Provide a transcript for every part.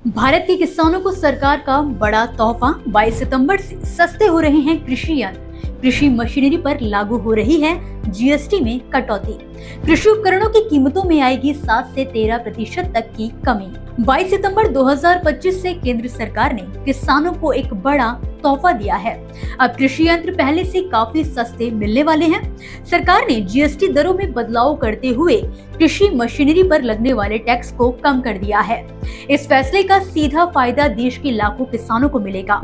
भारत के किसानों को सरकार का बड़ा तोहफा। 22 सितंबर से सस्ते हो रहे हैं कृषि यंत्र। कृषि मशीनरी पर लागू हो रही है जीएसटी में कटौती। कृषि उपकरणों की कीमतों में आएगी 7 से 13% तक की कमी। 22 सितंबर 2025 से केंद्र सरकार ने किसानों को एक बड़ा तोहफा दिया है। अब कृषि यंत्र पहले से काफी सस्ते मिलने वाले हैं। सरकार ने जीएसटी दरों में बदलाव करते हुए कृषि मशीनरी पर लगने वाले टैक्स को कम कर दिया है। इस फैसले का सीधा फायदा देश के लाखों किसानों को मिलेगा।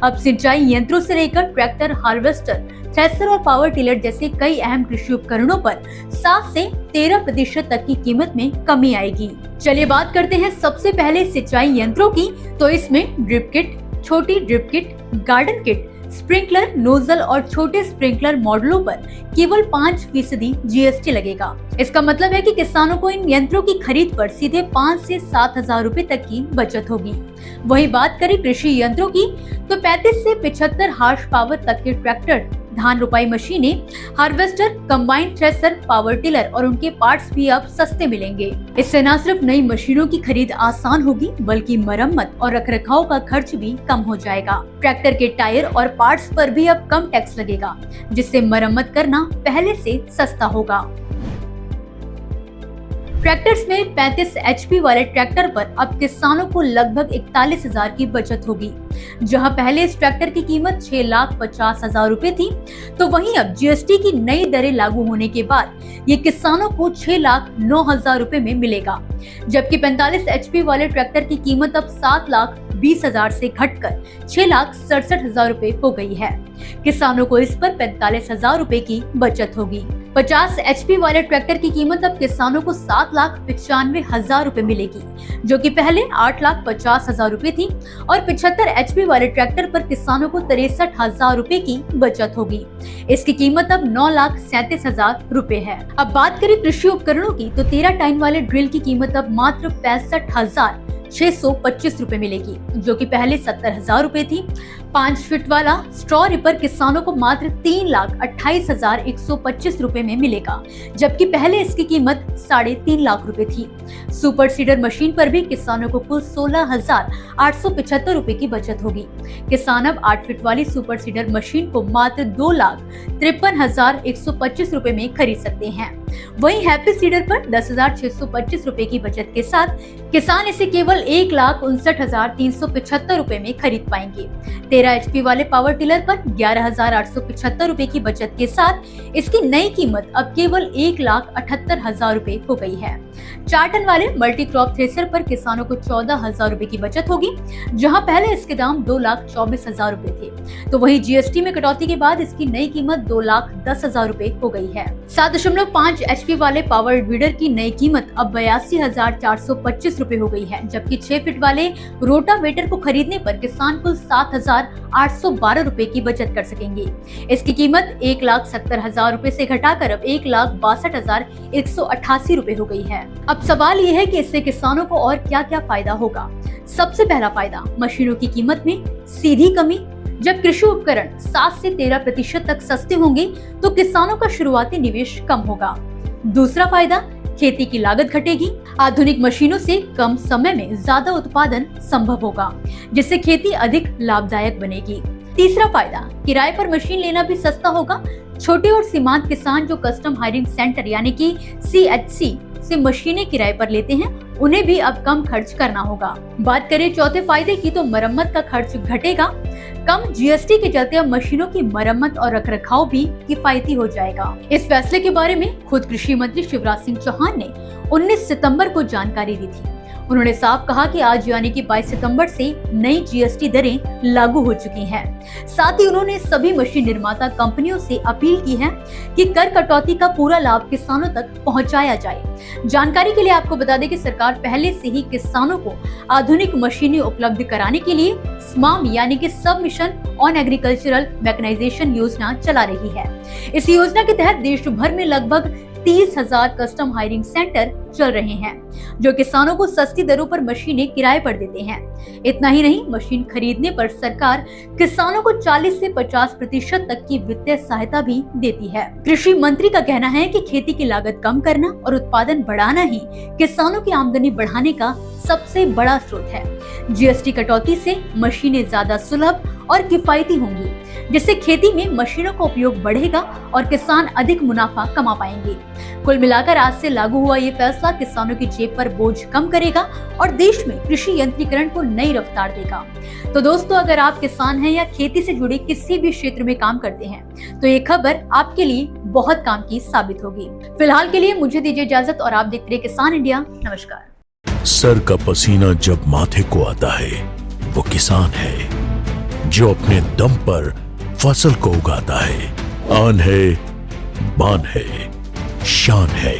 अब सिंचाई यंत्रों से लेकर ट्रैक्टर, हार्वेस्टर, थ्रेसर और पावर टिलर जैसे कई अहम कृषि उपकरणों पर 7 से 13% तक की कीमत में कमी आएगी। चलिए बात करते हैं सबसे पहले सिंचाई यंत्रों की। तो इसमें ड्रिप किट, छोटी drip kit, garden kit, sprinkler, nozzle और छोटे स्प्रिंकलर मॉडलों पर केवल 5% जीएसटी लगेगा। इसका मतलब है कि किसानों को इन यंत्रों की खरीद पर सीधे 5 से 7 हजार रूपए तक की बचत होगी। वहीं बात करें कृषि यंत्रों की, तो 35 से 75 हार्स पावर तक के ट्रैक्टर, धान रुपाई मशीनें, harvester, combine thresher, power tiller और उनके पार्ट्स भी अब सस्ते मिलेंगे। इससे न सिर्फ नई मशीनों की खरीद आसान होगी, बल्कि मरम्मत और रखरखाव का खर्च भी कम हो जाएगा। ट्रैक्टर के टायर और पार्ट्स पर भी अब कम टैक्स लगेगा, जिससे मरम्मत करना पहले से सस्ता होगा। ट्रैक्टर्स में 35 एचपी वाले ट्रैक्टर पर अब किसानों को लगभग 41 हजार की बचत होगी। जहां पहले इस ट्रैक्टर की कीमत 6,50,000 रूपए थी, तो वहीं अब जीएसटी की नई दरें लागू होने के बाद ये किसानों को 6,09,000 रूपए में मिलेगा। जबकि 45 एचपी वाले ट्रैक्टर की कीमत अब 7,20,000 से घटकर 6,67,000 रूपए हो गई है। किसानों को इस पर 45,000 रूपए की बचत होगी। 50 एचपी वाले ट्रैक्टर की कीमत अब किसानों को 7,95,000 रूपए मिलेगी, जो कि पहले 8,50,000 रूपए थी। और 75 एचपी वाले ट्रैक्टर पर किसानों को 63,000 रूपए की बचत होगी। इसकी कीमत अब 9,37,000 रूपए है। अब बात करें कृषि उपकरणों की, तो 13 टन वाले ड्रिल की कीमत अब मात्र 65,625 रूपए मिलेगी, जो कि पहले 70,000 रूपए थी। 5 फीट वाला स्ट्रॉ रिपर किसानों को मात्र 3,28,125 रूपए में मिलेगा, जबकि पहले इसकी कीमत 3.5 लाख रूपए थी। सुपर सीडर मशीन पर भी किसानों को कुल 16,875 रूपए की बचत होगी। किसान अब 8 फीट वाली सुपर सीडर मशीन को मात्र 2,53,125 रूपए में खरीद सकते हैं। वहीं हैप्पी सीडर पर 10,625 रूपए की बचत के साथ किसान इसे केवल 1,59,375 रूपए में खरीद पाएंगे। 13 एचपी वाले पावर टिलर पर 11,875 रूपए की बचत के साथ इसकी नई कीमत अब केवल 1,78,000 रूपए हो गई है। 4 टन वाले मल्टी क्रॉप थ्रेसर पर किसानों को 14,000 रूपए की बचत होगी, जहां पहले इसके दाम 2,24,000 रूपए थे। तो वहीं जीएसटी में कटौती के बाद इसकी नई कीमत 2,10,000 रूपए हो गई है। 7.5 एचपी वाले पावर वीडर की नई कीमत अब 82,425 रूपए हो गई है, जबकि 6 फीट वाले रोटावेटर को खरीदने पर किसान कुल 7,812 रूपए की बचत कर सकेंगे। इसकी कीमत 1,70,000 रूपए से घटाकर अब 1,62,188 रूपए हो गई है। अब सवाल ये है कि इससे किसानों को और क्या क्या फायदा होगा। सबसे पहला फायदा, मशीनों की कीमत में सीधी कमी। जब कृषि उपकरण 7 से 13% तक सस्ते होंगे, तो किसानों का शुरुआती निवेश कम होगा। दूसरा फायदा, खेती की लागत घटेगी। आधुनिक मशीनों से कम समय में ज्यादा उत्पादन संभव होगा, जिससे खेती अधिक लाभदायक बनेगी। तीसरा फायदा, किराए पर मशीन लेना भी सस्ता होगा। छोटे और सीमांत किसान जो कस्टम हायरिंग सेंटर यानी कि CHC से मशीनें किराए पर लेते हैं, उन्हें भी अब कम खर्च करना होगा। बात करें चौथे फायदे की, तो मरम्मत का खर्च घटेगा। कम जीएसटी के चलते अब मशीनों की मरम्मत और रखरखाव भी किफायती हो जाएगा। इस फैसले के बारे में खुद कृषि मंत्री शिवराज सिंह चौहान ने 19 सितंबर को जानकारी दी थी। उन्होंने साफ कहा कि आज यानी कि 22 सितंबर से नई जीएसटी दरें लागू हो चुकी हैं। साथ ही उन्होंने सभी मशीन निर्माता कंपनियों से अपील की है कि कर कटौती का पूरा लाभ किसानों तक पहुंचाया जाए। जानकारी के लिए आपको बता दें कि सरकार पहले से ही किसानों को आधुनिक मशीनें उपलब्ध कराने के लिए स्माम यानी कि सब मिशन ऑन एग्रीकल्चरल मैकेनाइजेशन योजना चला रही है। इस योजना के तहत देश भर में लगभग 30,000 कस्टम हायरिंग सेंटर चल रहे हैं, जो किसानों को सस्ती दरों पर मशीनें किराए पर देते हैं। इतना ही नहीं, मशीन खरीदने पर सरकार किसानों को 40 से 50% तक की वित्तीय सहायता भी देती है। कृषि मंत्री का कहना है कि खेती की लागत कम करना और उत्पादन बढ़ाना ही किसानों की आमदनी बढ़ाने का सबसे बड़ा स्रोत है। जीएसटी कटौती से मशीनें ज्यादा सुलभ और किफायती होंगी, जिससे खेती में मशीनों का उपयोग बढ़ेगा और किसान अधिक मुनाफा कमा पाएंगे। कुल मिलाकर आज से लागू हुआ ये फैसला किसानों की जेब पर बोझ कम करेगा और देश में कृषि यंत्रीकरण को नई रफ्तार देगा। तो दोस्तों, अगर आप किसान हैं या खेती से जुड़े किसी भी क्षेत्र में काम करते हैं तो ये खबर आपके लिए बहुत काम की साबित होगी। फिलहाल के लिए मुझे दीजिए इजाजत और आप देखते रहिए किसान इंडिया। नमस्कार। सर का पसीना जब माथे को आता है वो किसान है जो अपने दम पर फसल को उगाता है। आन है, बान है, शान है,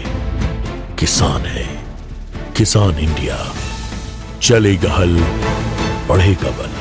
किसान है। किसान इंडिया, चलेगा हल, बढ़ेगा बल।